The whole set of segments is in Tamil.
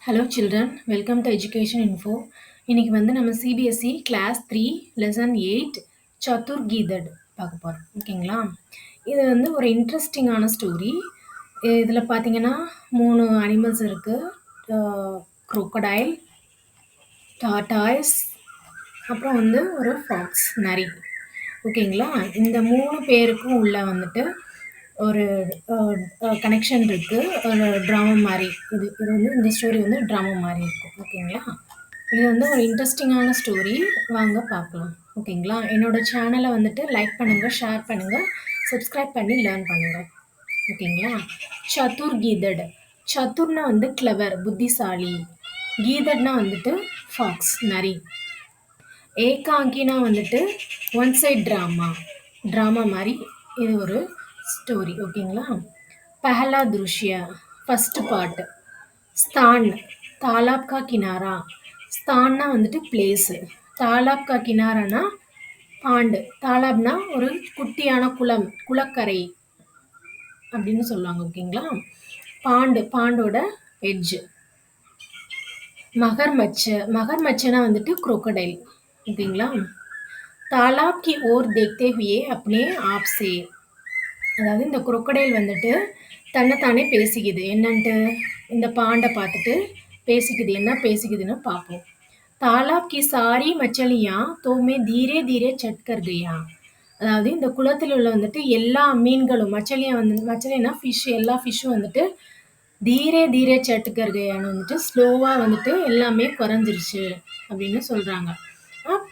Hello children, welcome to Education Info. இன்னைக்கு வந்து நம்ம சிபிஎஸ்இ கிளாஸ் 3 லெசன் 8 சதுர் கீதட் பார்க்க போகிறோம். ஓகேங்களா? இது வந்து ஒரு இன்ட்ரெஸ்டிங்கான ஸ்டோரி. இதில் பார்த்தீங்கன்னா 3 அனிமல்ஸ் இருக்குது. crocodile, டார்டாய்ஸ், அப்புறம் வந்து ஒரு ஃபாக்ஸ் நரி. ஓகேங்களா? இந்த 3 பேருக்கும் உள்ள வந்துட்டு ஒரு கனெக்ஷன் இருக்குது. ஒரு ட்ராமா மாதிரி இது இது வந்து இந்த ஸ்டோரி வந்து ட்ராமா மாதிரி இருக்கும். ஓகேங்களா? இது வந்து ஒரு இன்ட்ரெஸ்டிங்கான ஸ்டோரி. வாங்க பார்க்கலாம். ஓகேங்களா? என்னோட சேனலை வந்துட்டு லைக் பண்ணுங்கள், ஷேர் பண்ணுங்கள், சப்ஸ்கிரைப் பண்ணி லேர்ன் பண்ணுங்கள். ஓகேங்களா? சதுர் கீதட். சதுர்னா வந்து கிளவர், புத்திசாலி. கீதட்னா வந்துட்டு ஃபாக்ஸ், நரி. ஏகாங்கினா வந்துட்டு ஒன் சைட் ட்ராமா மாதிரி இது ஒரு ஸ்டோரி. ஓகேங்களா? பஹலா திருஷ்ய, ஃபர்ஸ்ட் பார்ட். ஸ்தான், தாலாப் கா கினாரா. ஸ்தான்னா வந்துட்டு பிளேஸு, தாலாப் கா கினாரானா பாண்டு. தாலாப்னா ஒரு குட்டியான குளம், குளக்கரை அப்படின்னு சொல்லுவாங்க. ஓகேங்களா? பாண்டோட எட்ஜ். மகர்மச்சனா வந்துட்டு crocodile. ஓகேங்களா? तालाब की ओर देखते हुए अपने आप से, அதாவது இந்த crocodile வந்துட்டு தன்னைத்தானே பேசிக்குது. என்னன்ட்டு இந்த பாண்டை பார்த்துட்டு பேசிக்குது. என்ன பேசிக்குதுன்னு பார்ப்போம். तालाब की सारी मछलियां तो मैं धीरे धीरे चट कर गया. அதாவது இந்த குளத்தில் உள்ள வந்துட்டு எல்லா மீன்களும், மச்சலினா ஃபிஷ், எல்லா ஃபிஷ்ஷும் வந்துட்டு தீரே தீரே சட்டுக்கர் கயான்னு வந்துட்டு ஸ்லோவாக வந்துட்டு எல்லாமே குறைஞ்சிருச்சு அப்படின்னு சொல்கிறாங்க.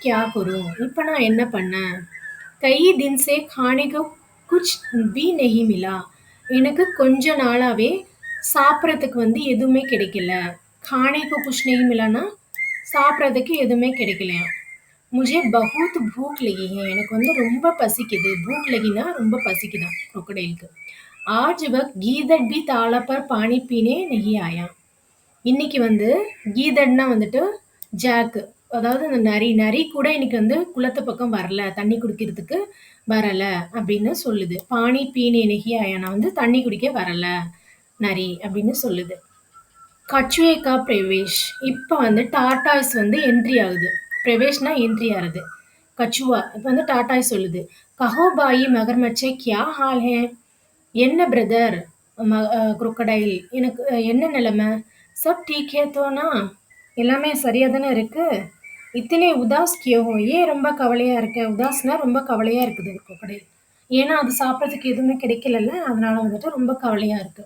கியா கரும், இப்போ நான் என்ன பண்ணேன்? கை தின் சே खाने को कुछ भी नहीं मिला. எனக்கு கொஞ்ச நாளாவே சாப்பிட்றதுக்கு வந்து எதுவுமே கிடைக்கல. खाने को कुछ नहीं मिलाனா சாப்பிட்றதுக்கு எதுவுமே கிடைக்கலையா. मुझे बहुत भूख लगी है. எனக்கு வந்து ரொம்ப பசிக்குது. भूख लगी ரொம்ப பசிக்குதான் crocodileக்கு. आज वह गीदड़ भी तालाब पर पानी पीने नहीं आया. இன்னைக்கு வந்து கீதட்னா வந்துட்டு ஜாக்கு, அதாவது அந்த நரி கூட இன்னைக்கு வந்து குளத்து பக்கம் வரல, தண்ணி குடிக்கிறதுக்கு வரல அப்படின்னு சொல்லுது. பானி பீனே நெகி ஆயானா வந்து தண்ணி குடிக்க வரல நரி அப்படின்னு சொல்லுது. கச்சுவே கா பிரவேஷ். இப்போ வந்து டார்டாய்ஸ் வந்து என்ட்ரி ஆகுது. பிரவேஷ்னா என்ட்ரி ஆகுது. கச்சுவா இப்போ வந்து டார்டாய்ஸ் சொல்லுது. கஹோ பாயி மகர்மச்சே கியா ஹால் ஹே. என்ன பிரதர் crocodile, எனக்கு என்ன நிலைமை? சப் டீக் ஹே தோனா, எல்லாமே சரியாக தானே இருக்கு. இத்தனை உதாஸ் கியோ ஹோ, ஏன் ரொம்ப கவலையாக இருக்க? உதாஸ்னா ரொம்ப கவலையாக இருக்குது crocodile. ஏன்னா அது சாப்பிட்றதுக்கு எதுவுமே கிடைக்கலல்ல, அதனால வந்துட்டு ரொம்ப கவலையாக இருக்கு.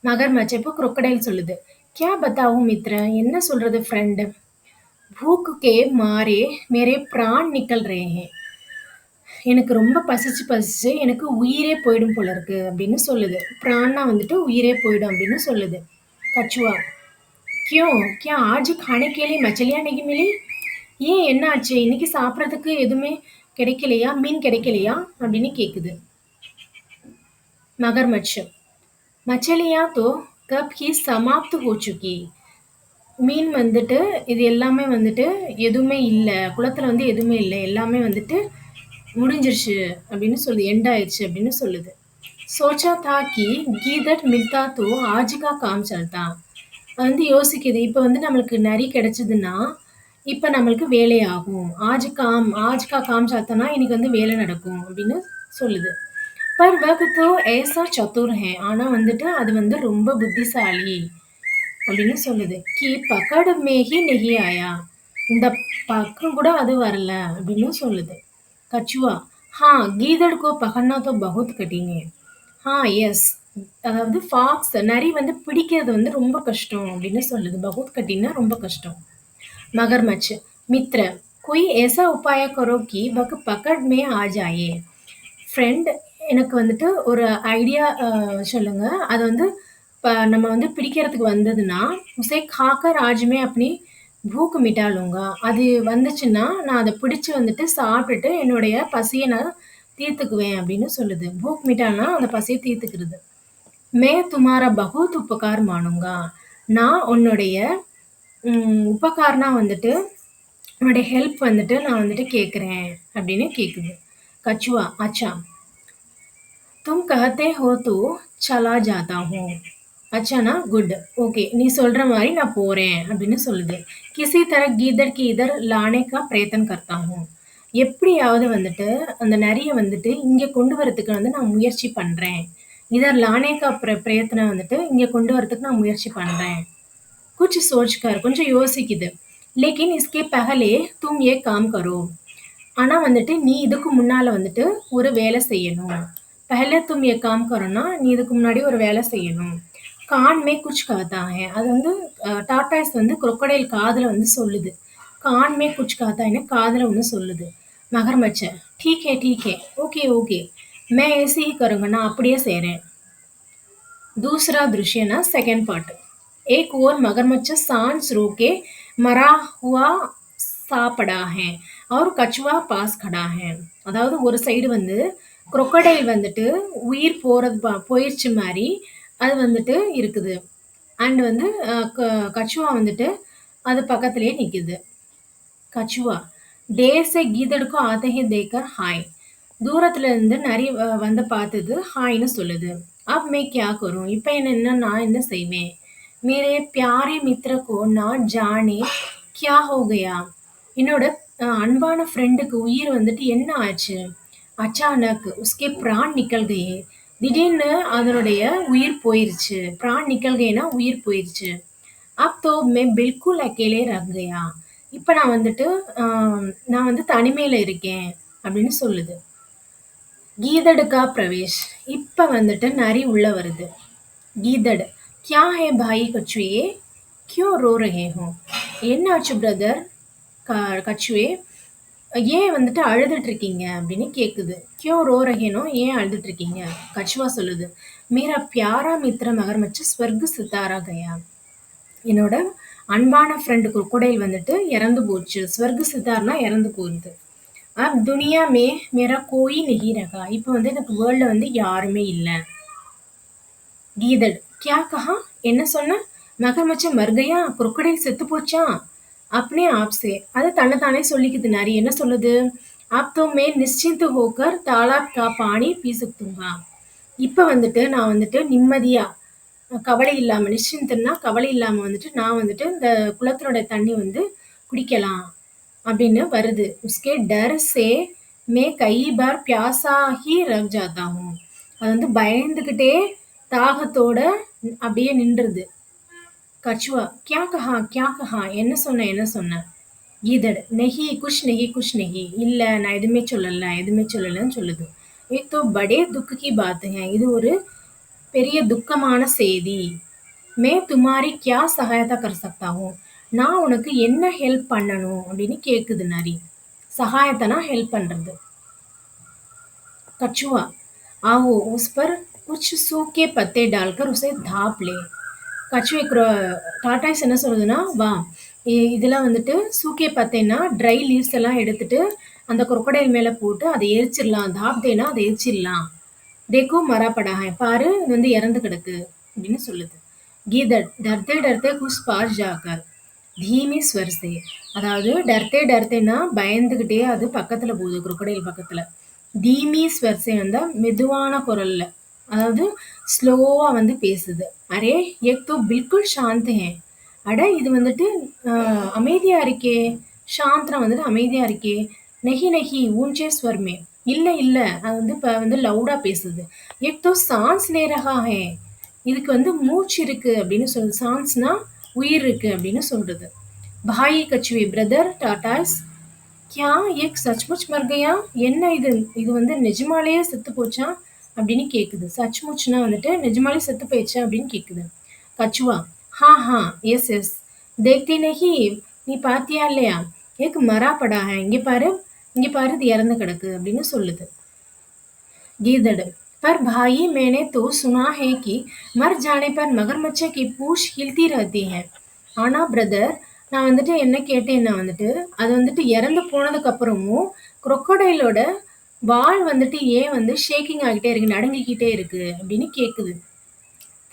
மகர்மச் இப்போ crocodile சொல்லுது. கியா பத்தாவும் மித்ர, என்ன சொல்றது ஃப்ரெண்டு? பூக்கு கே மாரே மேரே பிரான் நிக்கல் ரே ஹே. எனக்கு ரொம்ப பசிச்சு எனக்கு உயிரே போயிடும் போல இருக்கு அப்படின்னு சொல்லுது. பிரான்னா வந்துட்டு உயிரே போயிடும் அப்படின்னு சொல்லுது. கச்சுவா, கியோ கியா ஆஜ் खाने के लिए मछलियां नहीं मिली. ஏன் என்ன ஆச்சு? இன்னைக்கு சாப்பிட்றதுக்கு எதுவுமே கிடைக்கலையா? மீன் கிடைக்கலையா அப்படின்னு கேக்குது. மகர்மச், மச்சலியா தோ கப் ஹி சமாப்து ஹோ சுக்கி. மீன் வந்துட்டு இது எல்லாமே வந்துட்டு எதுவுமே இல்லை, குளத்துல வந்து எதுவுமே இல்லை, எல்லாமே வந்துட்டு முடிஞ்சிருச்சு அப்படின்னு சொல்லுது. எண்ட் ஆயிடுச்சு அப்படின்னு சொல்லுது. சோச்சா தா கி கீதட் மில்தா தோ ஆஜிகா காம் சல்தா. அது வந்து யோசிக்குது, இப்போ வந்து நம்மளுக்கு நரி கிடைச்சதுன்னா இப்போ நம்மளுக்கு வேலையாகும். ஆஜ்கா காம் சல்தானா இன்னைக்கு வந்து வேலை நடக்கும் அப்படின்னு சொல்லுது. பர் வக் தோ ஏசா சத்துர் ஹே, ஆனால் வந்துட்டு அது வந்து ரொம்ப புத்திசாலி அப்படின்னு சொல்லுது. கி பக்கடு மேகி நெகி ஆயா, இந்த பக்கம் கூட அது வரல அப்படின்னு சொல்லுது. கச்சுவா, गीदड़ को पकड़ना तो बहुत कठिन है. எஸ், அதாவது ஃபாக்ஸ் நரி வந்து பிடிக்கிறது வந்து ரொம்ப கஷ்டம் அப்படின்னு சொல்லுது. பகுத் கட்டின்னா ரொம்ப கஷ்டம். மகர்மச், மித்ர कोई ऐसा उपाय करो कि वह पकड़ में आ जाए. ஃப்ரெண்ட், எனக்கு வந்துட்டு ஒரு ஐடியா சொல்லுங்க. அது வந்து நம்ம வந்து பிடிக்கிறதுக்கு வந்ததுன்னா உசே காக்கர் ஆஜ்மே அப்படி பூக்கு மிட்டாலுங்க, அது வந்துச்சுன்னா நான் அதை பிடிச்சு வந்துட்டு சாப்பிட்டுட்டு என்னுடைய பசியை நான் தீர்த்துக்குவேன் அப்படின்னு சொல்லுது. பூக் மிட்டானா அந்த பசியை தீர்த்துக்கிறது. மே துமாரா பகுத் உபகார் மானுங்கா, நான் உன்னுடைய உபகாரனா வந்துட்டு உன்னுடைய ஹெல்ப் வந்துட்டு நான் வந்துட்டு கேட்குறேன் அப்படின்னு கேட்குது. கச்சுவா, அச்சா तुम कहते हो तो चला जाता हूँ. அச்சானா குட். ஓகே. நீ சொல்ற மாரி நான் போறேன் அப்படின்னு சொல்லுது. கிசி தரஹ் கீதர் கி இதர் லானே கா பிரயத்தன் கர்த்தா ஹூம். எப்படியாவது வந்துட்டு அந்த நரிய வந்துட்டு இங்க கொண்டு வரதுக்கு வந்து நான் முயற்சி பண்றேன். இதர் லானே கா பிரயத்னம் வந்துட்டு இங்க கொண்டு வரதுக்கு நான் முயற்சி பண்றேன். குச் சோச்கர் கொஞ்சம் யோசிக்குது. லேக்கின் இஸ்கே பெஹலே தும் ஏக் காம் கரோ. ஆனா வந்துட்டு, நீ இதுக்கு முன்னால வந்துட்டு ஒரு வேலை செய்யணும். பெஹலே தும் ஏ காம் கரோன்னா, நீ இதுக்கு முன்னாடி ஒரு வேலை செய்யணும். கான் மே குச் கஹதா ஹை. அது வந்து டார்டாய்ஸ் வந்து crocodile காதுல வந்து சொல்லுது. கான் மே குச் கஹதா ஹைன்னா காதுல ஒண்ணு சொல்லுது. மகர்மச்ச டீக் ஹை. Okay, okay. मैं ऐसे ही करूँगा நான் அப்படியே செய்றேன். दूसरा दृश्य ना सेकंड पार्ट। एक और मगरमच्छ सांस रोके मरा हुआ सा पड़ा है और कछुआ पास खड़ा है. அதாவது ஒரு சைடு வந்து crocodile வந்துட்டு உயிர் போறது போயிருச்சு மாரி அது வந்துட்டு இருக்குது. அண்ட் வந்து கச்சுவா வந்துட்டு அது பக்கத்திலேயே நிக்குது. கச்சுவா देर से गीदड़ को आते ही देखकर हाय. தூரத்துல இருந்து நரி வந்து பார்த்தது ஹாய்ன்னு சொல்லுது. अब मैं क्या करूं? இப்ப என்ன நான் என்ன செய்வேன்? मेरे प्यारे मित्र को ना जाने क्या हो गया? என்னோட அன்பான ஃப்ரெண்டுக்கு உயிர் வந்துட்டு என்ன ஆச்சு? அச்சானக் உஸ்கே பிரான் நிக்கல் கயே. திடீர்னு அதனுடைய உயிர் போயிருச்சு. பிரான் நிக்கல் கயேனா உயிர் போயிருச்சு. அப் தோ மே பில்குல் அகேலே ரஹ் கயா. இப்ப நான் வந்துட்டு நான் வந்து தனிமையில இருக்கேன் அப்படின்னு சொல்லுது. गीदड़ का प्रवेश. இப்ப வந்துட்டு நரி உள்ள வருது. गीदड़ क्या है भाई कछुए क्यों रो रहे हो? என்னாச்சு பிரதர் கச்சுவே ஏன் வந்துட்டு அழுதுட்டு இருக்கீங்க அப்படின்னு கேக்குது. क्यों रो रहे हो ஏன் அழுதுட்டு இருக்கீங்க? கச்சுவா சொல்லுது. मेरा प्यारा मित्र मगरमच्छ स्वर्ग सितारा गया. என்னோட அன்பான ஃப்ரெண்டு crocodile வந்துட்டு இறந்து போச்சு. ஸ்வர்க் சித்தார்னா இறந்து போகுது. अब दुनिया में मेरा कोई नहीं रहा. இப்போ வந்து எனக்கு வேர்ல்ட்ல வந்து யாருமே இல்ல. கீதட் क्या कहा? என்ன சொன்ன? மகரமச்ச மர் கயா crocodile செத்து போச்சா? अपने आप से அது தன்னைத்தானே சொல்லிக்குது. நரி என்ன சொல்லுது? अब तो मैं निश्चिंत होकर तालाब का पानी पी सकूंगा. இப்ப வந்துட்டு நான் வந்துட்டு நிம்மதியா கவலை இல்லாம நிश्चिंतன்னா கவலை இல்லாம வந்துட்டு நான் வந்துட்டு இந்த குளத்தினுடைய தண்ணி வந்து குடிக்கலாம் அப்படின்னு வருது. உஸ்கே டர் சே மே கई बार प्यासा ही रह जाता हूँ. அது வந்து பயந்துகிட்டே தாகத்தோட அப்படியே நின்றுது. கச்சுவா क्या कहा क्या कहा? என்ன சொன்ன என்ன சொன்ன? கீதட் நெஹி குஷ் நெஹி குஷ் நெஹி. இல்ல நான் எதுவுமே சொல்லல எதுவுமே சொல்லலன்னு சொல்லுது. एक तो बड़े दुख की बात है. இது ஒரு பெரிய துக்கமான செய்தி. मैं तुम्हारी क्या सहायता कर सकता हूँ? நான் உனக்கு என்ன ஹெல்ப் பண்ணணும் அப்படின்னு கேக்குது நரி. சகாயத்தனா ஹெல்ப் பண்றது. कछुआ आओ उस पर कुछ सूखे पत्ते डालकर उसे धाप ले. கச்சுவை டாட்டாய்ஸ் என்ன சொல்லுதுன்னா வா இதெல்லாம் வந்துட்டு சூக்கே பத்தேன்னா ட்ரை லீவ்ஸ் எல்லாம் எடுத்துட்டு அந்த crocodile மேல போட்டு அதை எரிச்சிடலாம். தாப் தேனா அதை எரிச்சிடலாம். देखो मरा पड़ा है. பாரு இது வந்து இறந்து கிடக்கு அப்படின்னு சொல்லுது. गीदड़ डरते डरते कुछ पास जाकर धीमी स्वर से. அதாவது डरते डरतेனா பயந்துகிட்டே அது பக்கத்துல போகுது crocodile பக்கத்துல. धीमी स्वर से வந்தா மெதுவான குரல்ல அதாவது ஸ்லோவா வந்து பேசுது. அரே ஏக் தோ பில்குல் சாந்த் ஹே. அட இது வந்துட்டு அமைதியா இருக்கே. சாந்த்னா வந்துட்டு அமைதியா இருக்கே. நெஹி நெஹி ஊஞ்சே ஸ்வர் மே. இல்ல இல்ல அது வந்து இப்ப வந்து லவுடா பேசுது. ஏக் தோ சான்ஸ் லே ரஹா ஹே. இதுக்கு வந்து மூச்சு இருக்கு அப்படின்னு சொல்லுது. சான்ஸ்னா உயிர் இருக்கு அப்படின்னு சொல்றது. பாய் கச்சுவே பிரதர் டாட்டாஸ் क्या एक सचमुच मर गया? என்ன இது இது வந்து நிஜமாலேயே செத்து போச்சா அப்படின்னு கேக்குது. சச்முச்னா வந்துட்டு நிஜமாலே செத்து போயிடுச்சா அப்படின்னு கேக்குது. கச்சுவா ஹா ஹா எஸ் எஸ் देखते नहीं நீ பாத்தியா இல்லையா? एक मरा पड़ा है. இங்க பாரு இது இறந்து கிடக்கு அப்படின்னு சொல்லுது. गीदड़ पर भाई मैंने तो सुना है कि मर जाने पर मगरमच्छ की पूंछ हिलती रहती है. ஆனா பிரதர் நான் வந்துட்டு என்ன கேட்டேன்னா வந்துட்டு அது வந்துட்டு இறந்து போனதுக்கு அப்புறமும் crocodileஓட வால் வந்துட்டு ஏன் வந்து ஷேக்கிங் ஆகிட்டே இருக்கு நடுங்கிக்கிட்டே இருக்கு அப்படின்னு கேக்குது.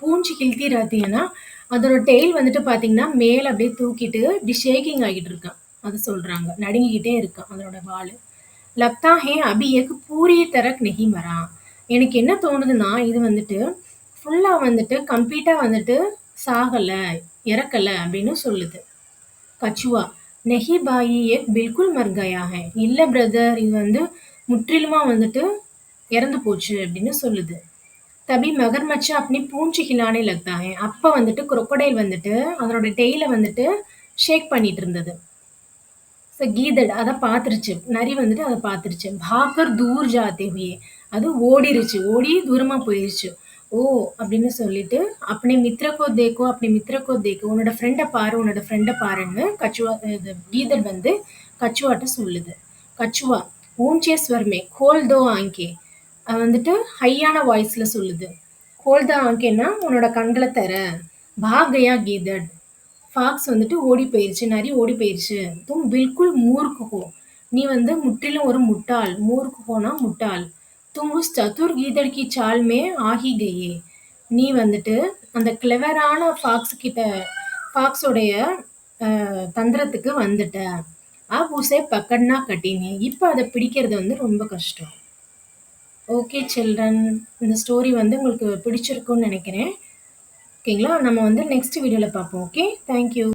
பூஞ்சி கிழ்த்தி ராத்தியன்னா அதோட டெய்ல் வந்துட்டு பாத்தீங்கன்னா மேல அப்படியே தூக்கிட்டு இப்படி ஷேக்கிங் ஆகிட்டு இருக்கான். அது சொல்றாங்க. நடுங்கிக்கிட்டே இருக்கான் அதனோட வாலு. லக்தா ஹே அபி ஏக் பூரி தரக் நெஹி மரா. எனக்கு என்ன தோணுதுன்னா இது வந்துட்டு ஃபுல்லா வந்துட்டு கம்ப்ளீட்டா வந்துட்டு சாகல, இறக்கல அப்படின்னு சொல்லுது. கச்சுவா, "நஹி பாயி ஏ பில்குல் மர் கயா ஹை." இல்ல பிரதர், இது வந்து முற்றிலுமா வந்துட்டு இறந்து போச்சு அப்படின்னு சொல்லுது. தபி மகர்மச்சு அப்படி பூஞ்சி ஹிலானே லக்தா ஹை. அப்ப வந்துட்டு crocodile வந்துட்டு அதனோட டெய்ல வந்துட்டு ஷேக் பண்ணிட்டு இருந்தது. கீதட் அத பாத்துருச்சு. நரி வந்துட்டு அத பாத்துருச்சு. பாக்கர் தூர் ஜாத்தே ஹுயே. அது ஓடிருச்சு. ஓடி தூரமா போயிருச்சு. ஓ! அப்படின்னு சொல்லிட்டு, "அப்னே மித்ர கோ தேக்கோ, அப்னே மித்ர கோ தேக்கோ." உன்னோட ஃப்ரெண்ட பாரு, உன்னோட ஃப்ரெண்ட பாருன்னு கச்சுவா இது கீதட் வந்து கச்சுவாட்ட சொல்லுது. கச்சுவா, ஊஞ்சே ஸ்வர் மே கோல் தோ ஆங்கே. அது வந்துட்டு ஹையான வாய்ஸ்ல சொல்லுது. கோல் தோ ஆங்கேன்னா, உன்னோட கண்கள தெற. பாக் கயா கீதட். ஃபாக்ஸ் வந்துட்டு ஓடி போயிருச்சு. நரி ஓடி போயிருச்சு. தும் பில்குல் மூர்க் ஹோ. நீ வந்து முற்றிலும் ஒரு முட்டாள். மூர்க் ஹோனா முட்டாள். தும் உஸ் சதுர் கீதட் கி சால் மே ஆ ஹி கயே. நீ வந்துட்டு அந்த கிளெவரான ஃபாக்ஸோடைய தந்திரத்துக்கு வந்துட்ட. அப் உசே பக்கட்னா கடின் ஹை. இப்ப அத பிடிக்கிறது வந்து ரொம்ப கஷ்டம். Okay children. இந்த ஸ்டோரி வந்து உங்களுக்கு பிடிச்சிருக்கும்னு நெனைக்கிறேன். ஓகேங்களா? நம்ம வந்து நெக்ஸ்ட் வீடியோல பார்ப்போம். ஓகே. Thank you.